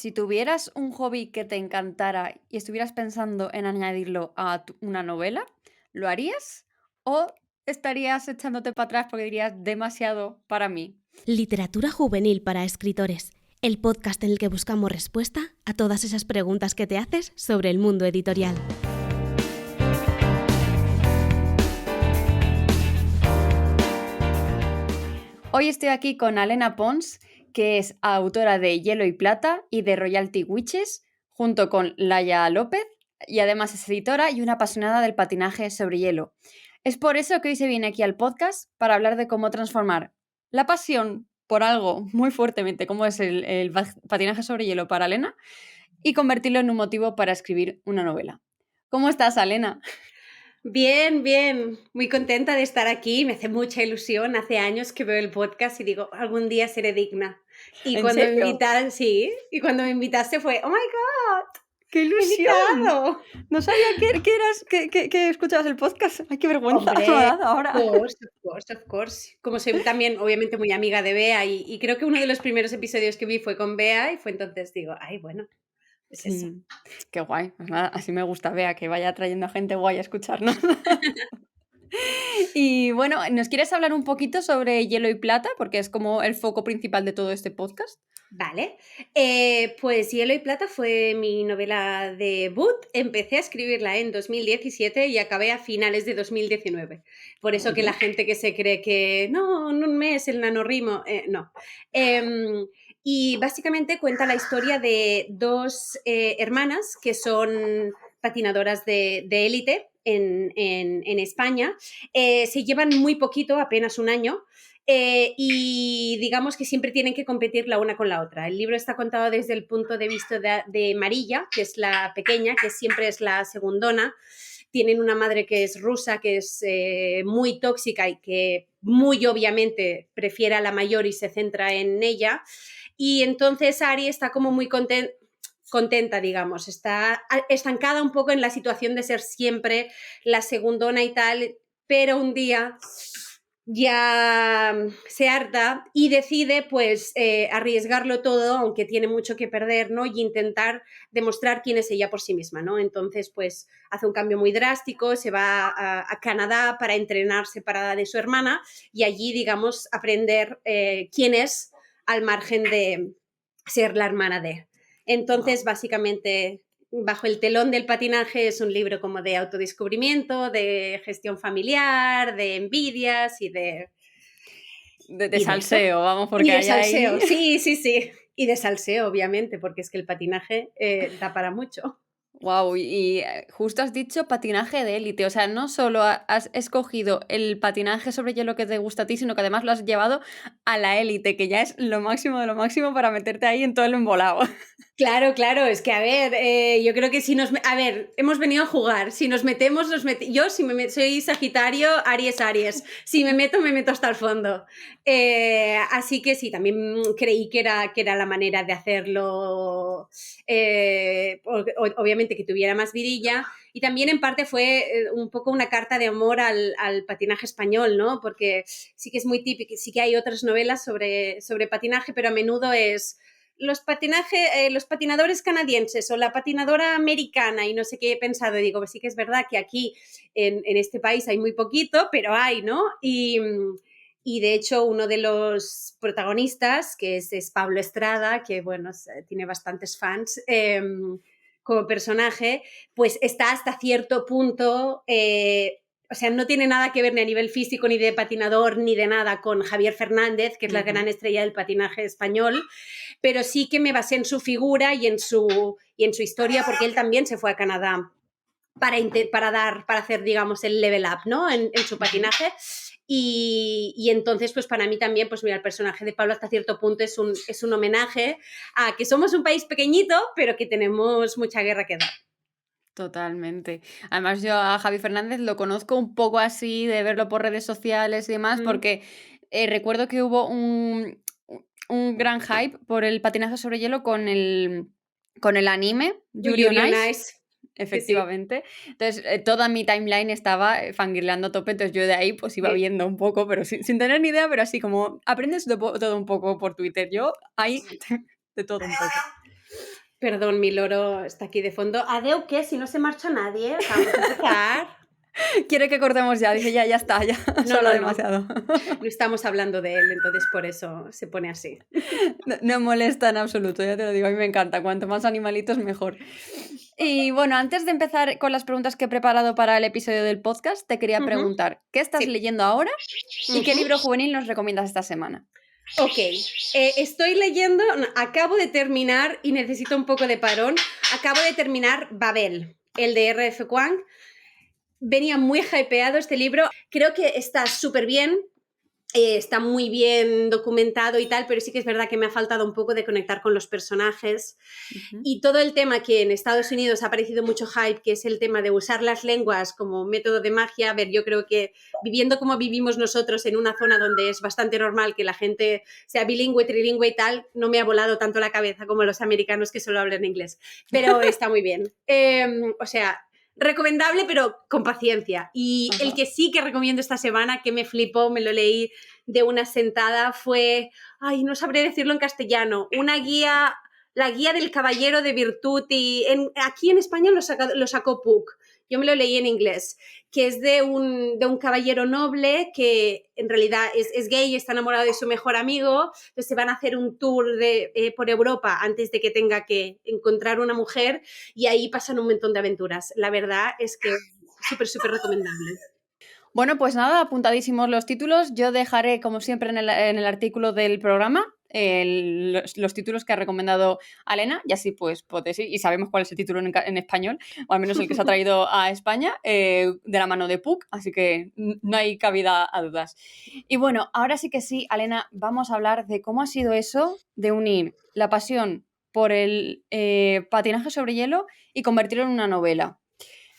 Si tuvieras un hobby que te encantara y estuvieras pensando en añadirlo a una novela, ¿lo harías? ¿O estarías echándote para atrás porque dirías demasiado para mí? Literatura juvenil para escritores, el podcast en el que buscamos respuesta a todas esas preguntas que te haces sobre el mundo editorial. Hoy estoy aquí con Alena Pons, que es autora de Hielo y Plata y de Royalty Witches, junto con Laia López, y además es editora y una apasionada del patinaje sobre hielo. Es por eso que hoy se viene aquí al podcast para hablar de cómo transformar la pasión por algo muy fuertemente, como es el patinaje sobre hielo para Alena, y convertirlo en un motivo para escribir una novela. ¿Cómo estás, Alena? Bien, bien, muy contenta de estar aquí, me hace mucha ilusión, hace años que veo el podcast y digo, algún día seré digna. Y ¿En cuando me serio? invitaste, sí, y cuando me invitaste fue, oh my God, ¡Qué me he ilusión! invitado. No sabía que escuchabas el podcast. ¡Ay, qué vergüenza me ha Hombre, dado ahora! of course. Como soy también, obviamente, muy amiga de Bea y creo que uno de los primeros episodios que vi fue con Bea y fue entonces digo, ay, bueno, pues eso. Qué guay. Pues nada, así me gusta, Bea, que vaya trayendo a gente guay a escucharnos. Y bueno, ¿nos quieres hablar un poquito sobre Hielo y Plata? Porque es como el foco principal de todo este podcast. Vale, pues Hielo y Plata fue mi novela debut. Empecé a escribirla en 2017 y acabé a finales de 2019. Por eso Muy que la bien. gente que se cree que no, en un mes el nanorrimo, no. Y básicamente cuenta la historia de dos hermanas que son patinadoras de élite en España. Se llevan muy poquito, apenas un año. Y digamos que siempre tienen que competir la una con la otra. El libro está contado desde el punto de vista de Marilla, que es la pequeña, que siempre es la segundona. Tienen una madre que es rusa, que es muy tóxica y que muy obviamente prefiere a la mayor y se centra en ella. Y entonces Ari está como muy contenta, digamos, está estancada un poco en la situación de ser siempre la segundona y tal, pero un día ya se harta y decide pues arriesgarlo todo, aunque tiene mucho que perder, ¿no? Y intentar demostrar quién es ella por sí misma, ¿no? Entonces pues hace un cambio muy drástico, se va a Canadá para entrenar separada de su hermana y allí, digamos, aprender quién es al margen de ser la hermana de. Entonces, básicamente, bajo el telón del patinaje es un libro como de autodescubrimiento, de gestión familiar, de envidias De y de eso. salseo, vamos, Y porque de hay ahí. salseo, sí, sí, sí. Y de salseo, obviamente, porque es que el patinaje da para mucho. Wow, justo has dicho patinaje de élite, o sea, no solo has escogido el patinaje sobre hielo que te gusta a ti, sino que además lo has llevado a la élite, que ya es lo máximo de lo máximo para meterte ahí en todo el embolado. Claro, claro, es que a ver, yo creo que si nos... A ver, hemos venido a jugar, si nos metemos, yo si soy Sagitario, Aries, si me meto hasta el fondo. Así que sí, también creí que era la manera de hacerlo, obviamente que tuviera más vidilla, y también en parte fue un poco una carta de amor al patinaje español, ¿no? Porque sí que es muy típico, sí que hay otras novelas sobre patinaje, pero a menudo es los patinadores canadienses o la patinadora americana y no sé qué he pensado. Y digo, pues sí que es verdad que aquí en este país hay muy poquito, pero hay, ¿no? Y de hecho uno de los protagonistas, que es Pablo Estrada, que bueno, tiene bastantes fans, como personaje, pues está hasta cierto punto... o sea, no tiene nada que ver ni a nivel físico, ni de patinador, ni de nada con Javier Fernández, que es la gran estrella del patinaje español, pero sí que me basé en su figura y en su historia, porque él también se fue a Canadá para hacer, digamos, el level up, ¿no? En su patinaje. Y entonces, pues para mí también, pues mira, el personaje de Pablo hasta cierto punto es un homenaje a que somos un país pequeñito, pero que tenemos mucha guerra que dar. Totalmente. Además, yo a Javi Fernández lo conozco un poco así, de verlo por redes sociales y demás, Mm. porque recuerdo que hubo un gran hype por el patinaje sobre hielo con el anime Yuri on Yuri on Ice, Ice. Sí, sí, efectivamente. Entonces, toda mi timeline estaba fangirleando a tope, entonces yo de ahí pues iba sí. viendo un poco, pero sin tener ni idea, pero así como aprendes todo un poco por Twitter. Yo ahí de todo un poco. Perdón, mi loro está aquí de fondo. Adeu, ¿qué? Si no se marcha nadie, vamos a empezar. Quiere que cortemos ya, dice ya está, ya se habla demasiado. No estamos hablando de él, entonces por eso se pone así. No molesta en absoluto, ya te lo digo, a mí me encanta, cuanto más animalitos mejor. Y bueno, antes de empezar con las preguntas que he preparado para el episodio del podcast, te quería preguntar, ¿qué estás leyendo ahora y qué libro juvenil nos recomiendas esta semana? Ok, estoy leyendo, acabo de terminar y necesito un poco de parón, acabo de terminar Babel, el de R.F. Kuang. Venía muy hypeado este libro, creo que está súper bien, está muy bien documentado y tal, pero sí que es verdad que me ha faltado un poco de conectar con los personajes. Y todo el tema que en Estados Unidos ha aparecido mucho hype, que es el tema de usar las lenguas como método de magia. A ver, yo creo que viviendo como vivimos nosotros en una zona donde es bastante normal que la gente sea bilingüe, trilingüe y tal, no me ha volado tanto la cabeza como los americanos que solo hablan inglés, pero está muy bien. O sea, recomendable, pero con paciencia. Y el que sí que recomiendo esta semana, que me flipó, me lo leí de una sentada, fue, ay, no sabré decirlo en castellano, una guía, la guía del caballero de virtud, y aquí en España lo sacó Puck. Yo me lo leí en inglés, que es de un caballero noble que en realidad es gay y está enamorado de su mejor amigo. Entonces se van a hacer un tour por Europa antes de que tenga que encontrar una mujer y ahí pasan un montón de aventuras. La verdad es que súper, súper recomendable. Bueno, pues nada, apuntadísimos los títulos. Yo dejaré, como siempre, en el artículo del programa los títulos que ha recomendado Alena, y así pues podéis ir, y sabemos cuál es el título en español, o al menos el que se ha traído a España, de la mano de Puck, así que no hay cabida a dudas. Y bueno, ahora sí que sí, Alena, vamos a hablar de cómo ha sido eso de unir la pasión por el patinaje sobre hielo y convertirlo en una novela.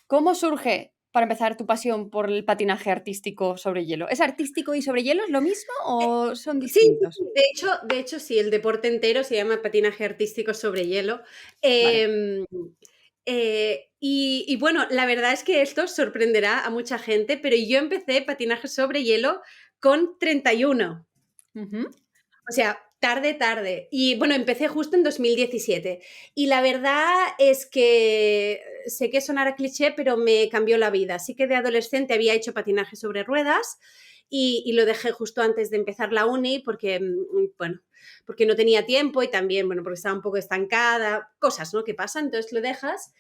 ¿Cómo surge, para empezar, tu pasión por el patinaje artístico sobre hielo? ¿Es artístico y sobre hielo es lo mismo o son distintos? Sí, de hecho sí, el deporte entero se llama patinaje artístico sobre hielo. Vale. Y bueno, la verdad es que esto sorprenderá a mucha gente, pero yo empecé patinaje sobre hielo con 31. O sea, tarde. Y bueno, empecé justo en 2017. Y la verdad es que sé que sonará cliché, pero me cambió la vida. Sí que de adolescente había hecho patinaje sobre ruedas y lo dejé justo antes de empezar la uni porque, bueno, porque no tenía tiempo y también, bueno, porque estaba un poco estancada, cosas, ¿no? Que pasan, entonces lo dejas.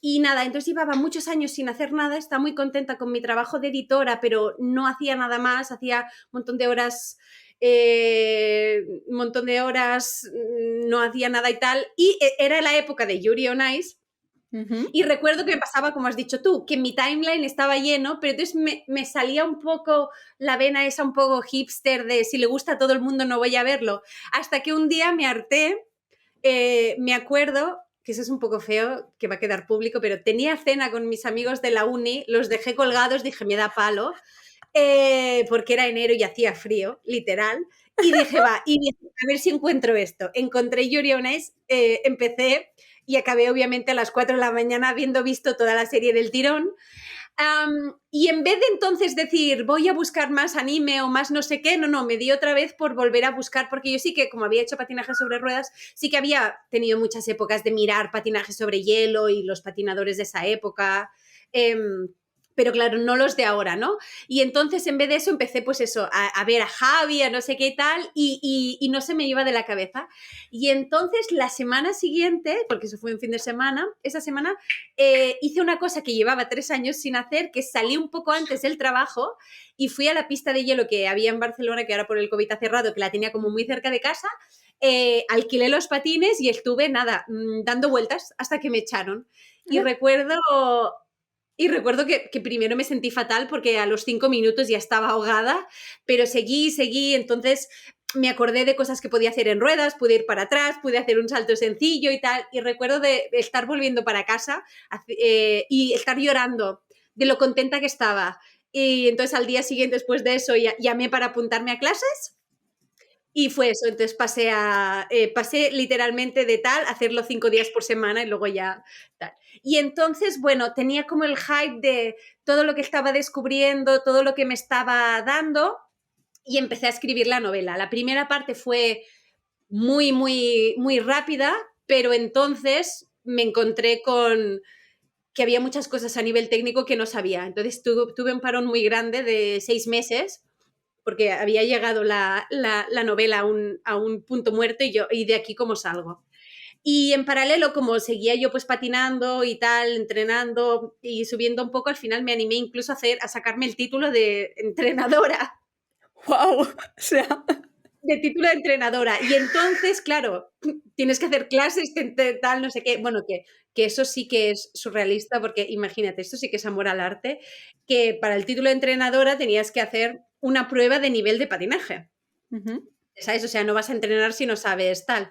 Y nada, entonces llevaba muchos años sin hacer nada, estaba muy contenta con mi trabajo de editora, pero no hacía nada más, hacía un montón de horas, no hacía nada y tal, y era la época de Yuri on Ice. Y recuerdo que me pasaba, como has dicho tú, que mi timeline estaba lleno, pero entonces me salía un poco la vena esa un poco hipster de si le gusta a todo el mundo no voy a verlo, hasta que un día me harté. Me acuerdo que eso es un poco feo, que va a quedar público, pero tenía cena con mis amigos de la uni, los dejé colgados, dije, me da palo, porque era enero y hacía frío, literal, y dije, va, y dije, a ver si encuentro esto. Encontré Yuri on Ice, empecé y acabé obviamente a las 4 de la mañana habiendo visto toda la serie del tirón. Y en vez de entonces decir voy a buscar más anime o más no sé qué, no, me di otra vez por volver a buscar, porque yo sí que, como había hecho patinaje sobre ruedas, sí que había tenido muchas épocas de mirar patinaje sobre hielo y los patinadores de esa época, pero claro, no los de ahora, ¿no? Y entonces en vez de eso empecé pues eso, a ver a Javi, a no sé qué y tal, y no se me iba de la cabeza. Y entonces la semana siguiente, porque eso fue un fin de semana, esa semana hice una cosa que llevaba 3 años sin hacer, que salí un poco antes del trabajo y fui a la pista de hielo que había en Barcelona, que ahora por el COVID ha cerrado, que la tenía como muy cerca de casa, alquilé los patines y estuve, nada, dando vueltas hasta que me echaron. Y recuerdo que primero me sentí fatal porque a los 5 minutos ya estaba ahogada, pero seguí, entonces me acordé de cosas que podía hacer en ruedas, pude ir para atrás, pude hacer un salto sencillo y tal, y recuerdo de estar volviendo para casa y estar llorando de lo contenta que estaba. Y entonces al día siguiente, después de eso, llamé para apuntarme a clases. Y fue eso, entonces pasé literalmente de tal a hacerlo 5 días por semana y luego ya tal. Y entonces, bueno, tenía como el hype de todo lo que estaba descubriendo, todo lo que me estaba dando, y empecé a escribir la novela. La primera parte fue muy rápida, pero entonces me encontré con que había muchas cosas a nivel técnico que no sabía. Entonces tuve un parón muy grande de 6 meses porque había llegado la novela a un punto muerto y de aquí cómo salgo. Y en paralelo, como seguía yo pues patinando y tal, entrenando y subiendo un poco, al final me animé incluso a sacarme el título de entrenadora. ¡Wow! O sea, De título de entrenadora. Y entonces, claro, tienes que hacer clases, tal, no sé qué. Bueno, que eso sí que es surrealista, porque imagínate, esto sí que es amor al arte, que para el título de entrenadora tenías que hacer una prueba de nivel de patinaje. ¿Sabes? O sea, no vas a entrenar si no sabes tal.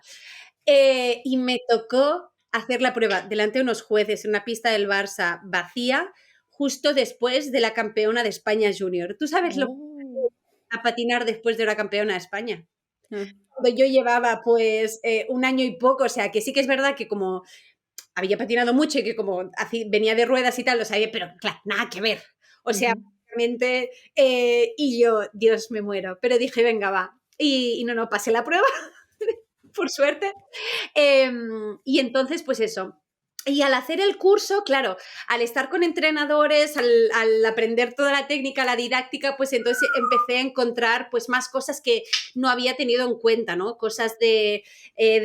Y me tocó hacer la prueba delante de unos jueces en una pista del Barça vacía, justo después de la campeona de España Junior. ¿Tú sabes lo que a patinar después de una campeona de España? Cuando yo llevaba pues un año y poco, o sea, que sí que es verdad que como había patinado mucho y que como venía de ruedas y tal, lo sabía, pero claro, nada que ver. O sea, realmente, y yo, Dios, me muero. Pero dije, venga, va. Y no, pasé la prueba, por suerte. Y entonces, pues eso. Y al hacer el curso, claro, al estar con entrenadores, al aprender toda la técnica, la didáctica, pues entonces empecé a encontrar pues más cosas que no había tenido en cuenta, ¿no? Cosas de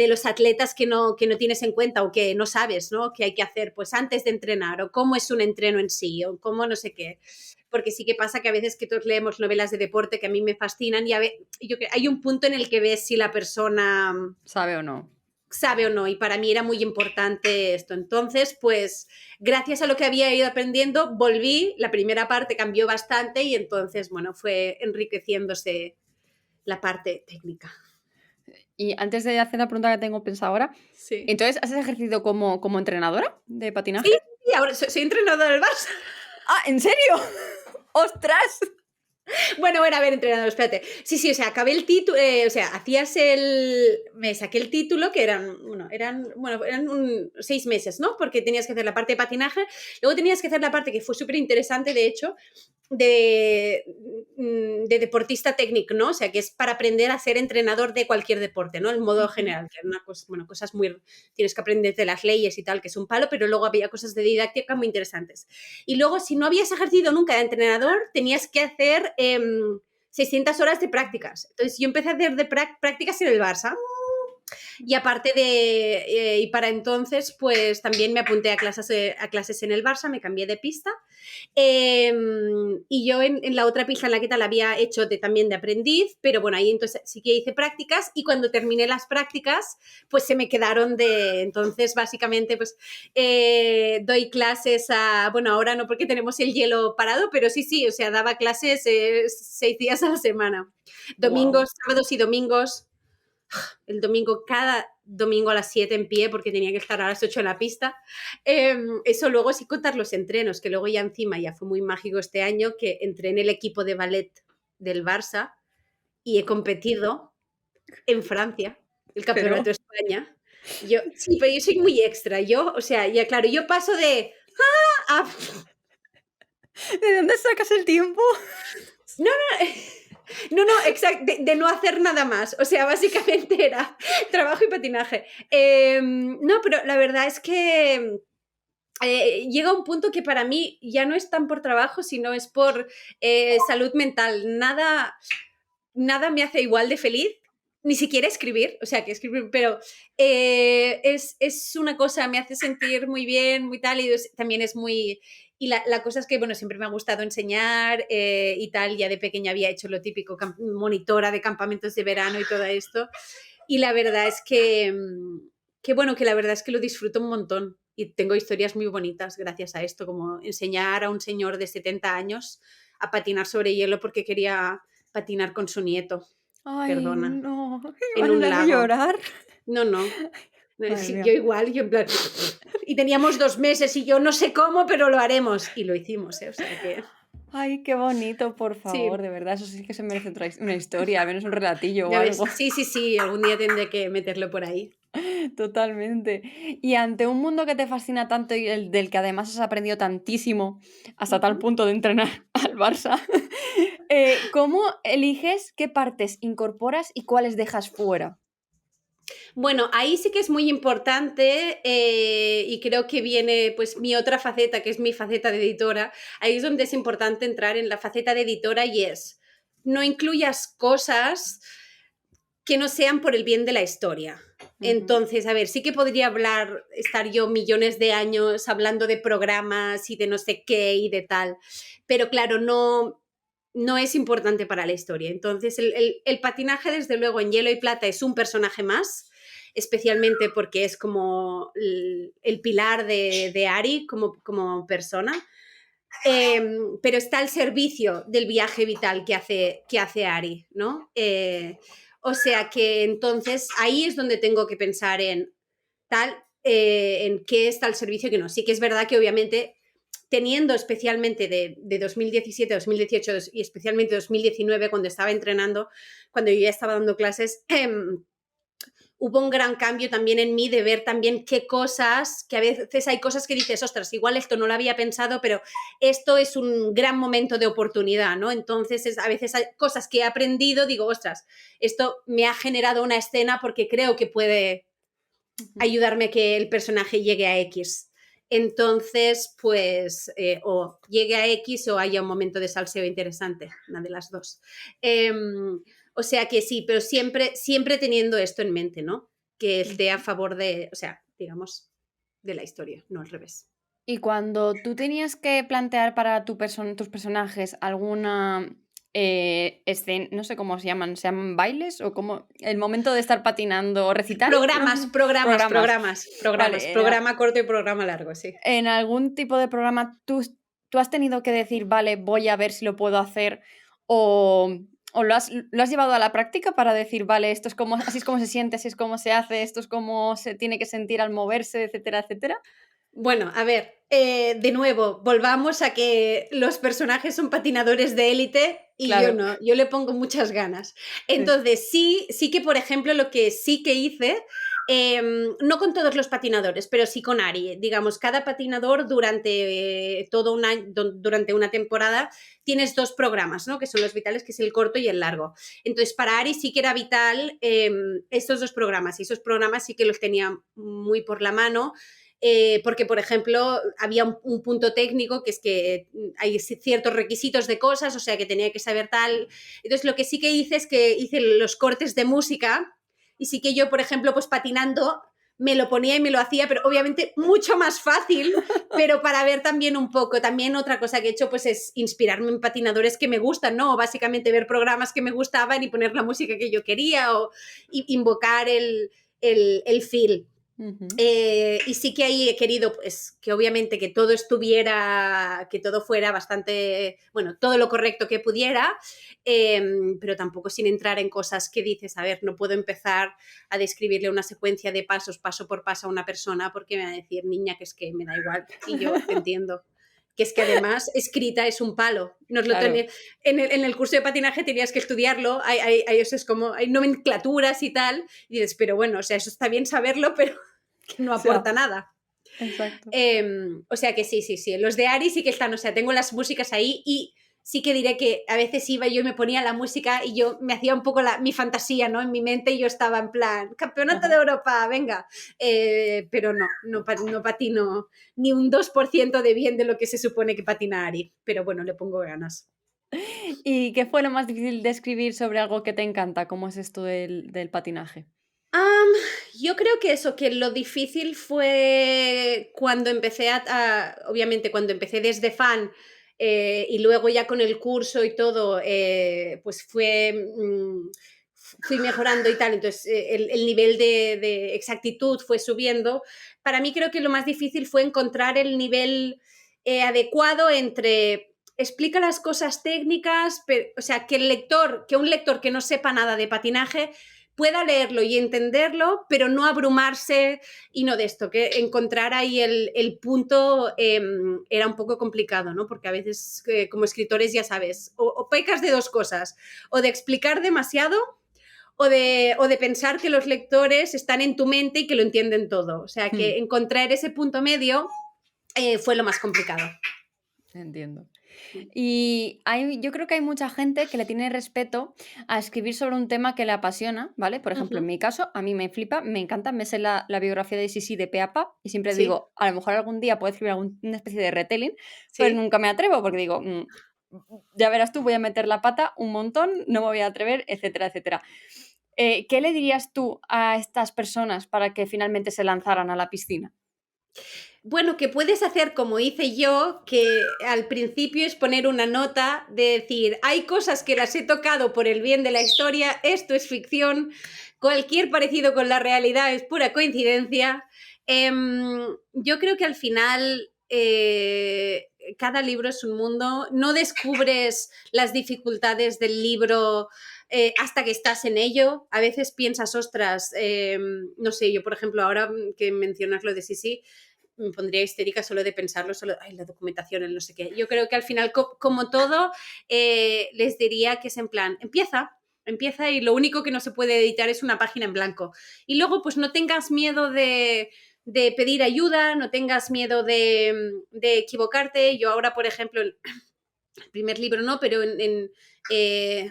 los atletas que no tienes en cuenta o que no sabes, ¿no? Que hay que hacer pues antes de entrenar o cómo es un entreno en sí o cómo no sé qué. Porque sí que pasa que a veces que todos leemos novelas de deporte que a mí me fascinan y hay un punto en el que ves si la persona ¿sabe o no? Sabe o no, y para mí era muy importante esto. Entonces, pues, gracias a lo que había ido aprendiendo, volví, la primera parte cambió bastante y entonces, bueno, fue enriqueciéndose la parte técnica. Y antes de hacer la pregunta que tengo pensada ahora, Sí. entonces, ¿has ejercido como entrenadora de patinaje? Sí, ahora soy entrenadora del Barça. ¡Ah, en serio! ¡Ostras! Bueno, a ver, entrenador, espérate. Sí, o sea, acabé el título, o sea, me saqué el título, que eran 6 meses, ¿no? Porque tenías que hacer la parte de patinaje, luego tenías que hacer la parte que fue súper interesante, de hecho, de deportista técnico, ¿no? O sea, que es para aprender a ser entrenador de cualquier deporte, ¿no? En modo general, que era cosas muy... Tienes que aprender de las leyes y tal, que es un palo, pero luego había cosas de didáctica muy interesantes. Y luego, si no habías ejercido nunca de entrenador, tenías que hacer 600 horas de prácticas. Entonces, yo empecé a hacer de prácticas en el Barça. Y aparte y para entonces, pues también me apunté a clases en el Barça, me cambié de pista. Y yo en la otra pista en la que tal había hecho también de aprendiz, pero bueno, ahí entonces sí que hice prácticas y cuando terminé las prácticas, pues se me quedaron entonces básicamente pues doy clases bueno, ahora no porque tenemos el hielo parado, pero sí, o sea, daba clases 6 días a la semana, domingos, sábados y domingos. El domingo, cada domingo a las 7 en pie porque tenía que estar a las 8 en la pista. Eso luego sí contar los entrenos, que luego ya encima ya fue muy mágico este año, que entré en el equipo de ballet del Barça y he competido en Francia, el campeonato de España. Pero yo soy muy extra. O sea, ya claro, yo paso de... ¿De dónde sacas el tiempo? No, exacto, de no hacer nada más. O sea, básicamente era trabajo y patinaje. No, pero la verdad es que llega un punto que para mí ya no es tan por trabajo, sino es por salud mental. Nada me hace igual de feliz, ni siquiera escribir, o sea, que escribir, pero es una cosa, me hace sentir muy bien, muy tal, y también es muy... Y la cosa es que, bueno, siempre me ha gustado enseñar y tal, ya de pequeña había hecho lo típico, monitora de campamentos de verano y todo esto, y la verdad es bueno, que la verdad es que lo disfruto un montón y tengo historias muy bonitas gracias a esto, como enseñar a un señor de 70 años a patinar sobre hielo porque quería patinar con su nieto. Ay, Perdona. no. En un ¿Van a lago. llorar? No. Madre Yo igual, yo en plan... Y teníamos 2 meses y yo no sé cómo, pero lo haremos. Y lo hicimos, ¿eh? O sea que... Ay, qué bonito, por favor, Sí. de verdad, eso sí que se merece una historia, al menos un relatillo o Ya ves. algo. Sí, algún día tendré que meterlo por ahí. Totalmente. Y ante un mundo que te fascina tanto y del que además has aprendido tantísimo, hasta tal punto de entrenar al Barça, ¿cómo eliges qué partes incorporas y cuáles dejas fuera? Bueno, ahí sí que es muy importante y creo que viene pues mi otra faceta, que es mi faceta de editora. Ahí es donde es importante entrar en la faceta de editora y es, no incluyas cosas que no sean por el bien de la historia. Entonces, a ver, sí que podría estar yo millones de años hablando de programas y de no sé qué y de tal, pero claro, no es importante para la historia. Entonces, el patinaje, desde luego, en Hielo y Plata es un personaje más, especialmente porque es como el pilar de Ari como persona. Pero está al servicio del viaje vital que hace Ari, ¿no? O sea que entonces ahí es donde tengo que pensar en tal, en qué está al servicio y qué no. Sí que es verdad que obviamente teniendo especialmente de 2017, 2018 y especialmente 2019 cuando estaba entrenando, cuando yo ya estaba dando clases, hubo un gran cambio también en mí de ver también qué cosas, que a veces hay cosas que dices, ostras, igual esto no lo había pensado, pero esto es un gran momento de oportunidad, ¿no? Entonces, a veces hay cosas que he aprendido, digo, ostras, esto me ha generado una escena porque creo que puede ayudarme a que el personaje llegue a X. Entonces, pues, o llegue a X o haya un momento de salseo interesante, una de las dos. O sea que sí, pero siempre teniendo esto en mente, ¿no? Que esté a favor de, o sea, digamos, de la historia, no al revés. Y cuando tú tenías que plantear para tus personajes alguna escena, no sé cómo se llaman bailes o como el momento de estar patinando o recital. Programas. Vale, Programa corto y programa largo, sí. en algún tipo de programa tú has tenido que decir, vale, voy a ver si lo puedo hacer o lo has llevado a la práctica para decir, vale, esto es como, así es como se siente, así es como se hace, esto es como se tiene que sentir al moverse, etcétera, etcétera. Bueno, a ver, de nuevo, volvamos a que los personajes son patinadores de élite y Claro. yo no, yo le pongo muchas ganas. Sí. Entonces, sí que, por ejemplo, lo que sí que hice, no con todos los patinadores, pero sí con Ari. Digamos, cada patinador durante todo un año, durante una temporada, tienes dos programas, ¿no? Que son los vitales, que es el corto y el largo. Entonces, para Ari sí que era vital estos dos programas, y esos programas sí que los tenía muy por la mano. Porque, por ejemplo, había un punto técnico que es que hay ciertos requisitos de cosas, o sea, que tenía que saber tal. Entonces, lo que sí que hice es que hice los cortes de música y sí que yo, por ejemplo, pues patinando, me lo ponía y me lo hacía, pero obviamente mucho más fácil, pero para ver también un poco. También otra cosa que he hecho pues es inspirarme en patinadores que me gustan, ¿no? O básicamente ver programas que me gustaban y poner la música que yo quería o invocar el feel. Y sí que ahí he querido, pues, que obviamente que todo estuviera, que todo fuera bastante, bueno, todo lo correcto que pudiera, pero tampoco sin entrar en cosas que dices, a ver, no puedo empezar a describirle una secuencia de pasos, paso por paso a una persona porque me va a decir, niña, que es que me da igual, y yo te entiendo. Que es que además escrita es un palo. Claro. En el curso de patinaje tenías que estudiarlo, es como, hay nomenclaturas y tal, y dices, pero bueno, o sea, eso está bien saberlo, pero que no aporta nada. Exacto. O sea que sí. Los de Ari sí que están, o sea, tengo las músicas ahí y sí que diré que a veces iba yo y me ponía la música y yo me hacía un poco mi fantasía, ¿no? En mi mente y yo estaba en plan, campeonato de Europa, venga. Pero no patino ni un 2% de bien de lo que se supone que patina Ari. Pero bueno, le pongo ganas. ¿Y qué fue lo más difícil de escribir sobre algo que te encanta? ¿Cómo es esto del patinaje? Yo creo que eso, que lo difícil fue cuando empecé obviamente cuando empecé desde fan y luego ya con el curso y todo, pues fui mejorando y tal, entonces el nivel de exactitud fue subiendo. Para mí creo que lo más difícil fue encontrar el nivel adecuado entre explica las cosas técnicas, pero, o sea, que un lector que no sepa nada de patinaje pueda leerlo y entenderlo, pero no abrumarse y no de esto, que encontrar ahí el punto era un poco complicado, ¿no? Porque a veces como escritores ya sabes, o pecas de dos cosas, o de explicar demasiado o de pensar que los lectores están en tu mente y que lo entienden todo. O sea, que encontrar ese punto medio fue lo más complicado. Entiendo. Y yo creo que hay mucha gente que le tiene respeto a escribir sobre un tema que le apasiona, ¿vale? Por ejemplo, en Ujú. mi caso, a mí me flipa, me encanta, me sé la biografía de Sisi de pe a pa y siempre Sí, digo, a lo mejor algún día puedo escribir una especie de retelling, pero sí. nunca me atrevo porque digo, ya verás tú, voy a meter la pata un montón, no me voy a atrever, etcétera, etcétera. ¿Qué le dirías tú a estas personas para que finalmente se lanzaran a la piscina? Bueno, que puedes hacer como hice yo, que al principio es poner una nota de decir, hay cosas que las he tocado por el bien de la historia, esto es ficción, cualquier parecido con la realidad es pura coincidencia. Yo creo que al final cada libro es un mundo, no descubres las dificultades del libro hasta que estás en ello. A veces piensas, ostras, no sé, yo por ejemplo, ahora que mencionas lo de Sisi, me pondría histérica solo de pensarlo, ay, la documentación, el no sé qué. Yo creo que al final, como todo, les diría que es en plan, empieza y lo único que no se puede editar es una página en blanco. Y luego, pues no tengas miedo de pedir ayuda, no tengas miedo de equivocarte. Yo ahora, por ejemplo, el primer libro no, pero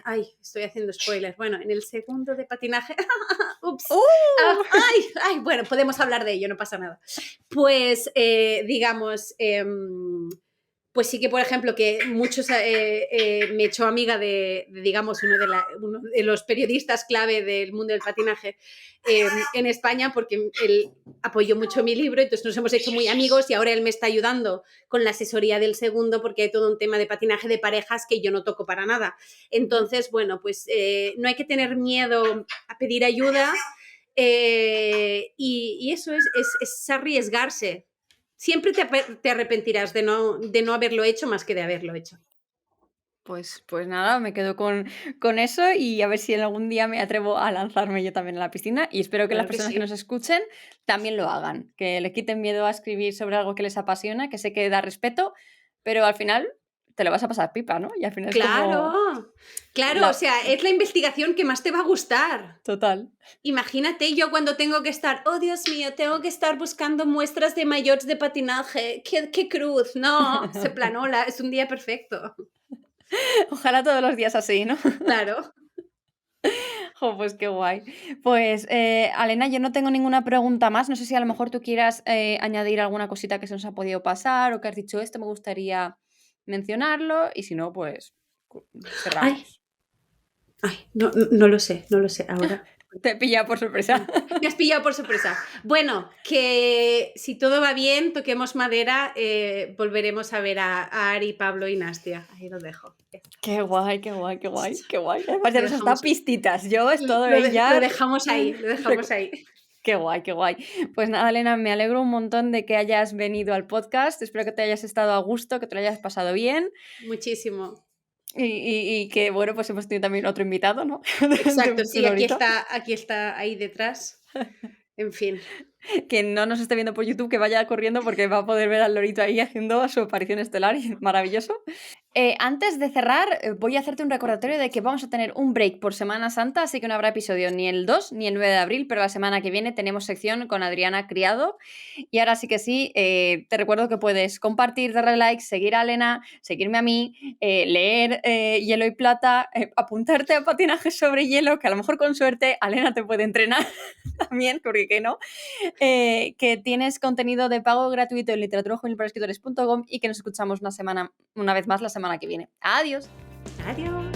ay, estoy haciendo spoilers. Bueno, en el segundo de patinaje, ups, ay, bueno, podemos hablar de ello, no pasa nada. Pues, digamos, pues sí que, por ejemplo, que muchos me echó amiga digamos, uno de los periodistas clave del mundo del patinaje en España, porque él apoyó mucho mi libro, entonces nos hemos hecho muy amigos y ahora él me está ayudando con la asesoría del segundo, porque hay todo un tema de patinaje de parejas que yo no toco para nada. Entonces, bueno, pues no hay que tener miedo a pedir ayuda y eso es arriesgarse. Siempre te arrepentirás de no haberlo hecho más que de haberlo hecho. Pues nada, me quedo con eso y a ver si algún día me atrevo a lanzarme yo también a la piscina y espero que las Claro que personas que sí. nos escuchen también lo hagan, que le quiten miedo a escribir sobre algo que les apasiona, que sé que da respeto, pero al final te lo vas a pasar pipa, ¿no? Y al final es Claro, como claro, o la sea, es la investigación que más te va a gustar. total. Imagínate yo cuando tengo que estar, oh Dios mío, tengo que estar buscando muestras de maillots de patinaje. ¡Qué cruz! No, se planola, es un día perfecto. Ojalá todos los días así, ¿no? Claro. Jo, pues qué guay. Pues, Alena, yo no tengo ninguna pregunta más. No sé si a lo mejor tú quieras añadir alguna cosita que se nos ha podido pasar o que has dicho esto, me gustaría mencionarlo y si no, pues Ay, cerramos. no lo sé, no lo sé ahora. Te he pillado por sorpresa. Me has pillado por sorpresa. Bueno, que si todo va bien, toquemos madera, volveremos a ver a Ari, Pablo y Nastia. Ahí lo dejo. Ya está. Qué guay, qué guay, qué guay, qué guay. Además ya Lo nos has dado dejamos, pistitas. Yo es todo lo ya. dejamos ahí, lo dejamos ahí. Qué guay, qué guay. Pues nada, Elena, me alegro un montón de que hayas venido al podcast. Espero que te hayas estado a gusto, que te lo hayas pasado bien. Muchísimo. Y que, bueno, pues hemos tenido también otro invitado, ¿no? De Exacto, un sí, lorito. aquí está ahí detrás. En fin. Que no nos esté viendo por YouTube, que vaya corriendo porque va a poder ver al lorito ahí haciendo su aparición estelar. Y maravilloso. Antes de cerrar, voy a hacerte un recordatorio de que vamos a tener un break por Semana Santa, así que no habrá episodio ni el 2 ni el 9 de abril, pero la semana que viene tenemos sección con Adriana Criado. Y ahora sí que sí, te recuerdo que puedes compartir, darle like, seguir a Elena, seguirme a mí, leer Hielo y Plata, apuntarte a patinaje sobre hielo, que a lo mejor con suerte Elena te puede entrenar también, porque que no. Que tienes contenido de pago gratuito en literaturajuvenilparaescritores.com y que nos escuchamos una vez más la semana que viene. Adiós. Adiós.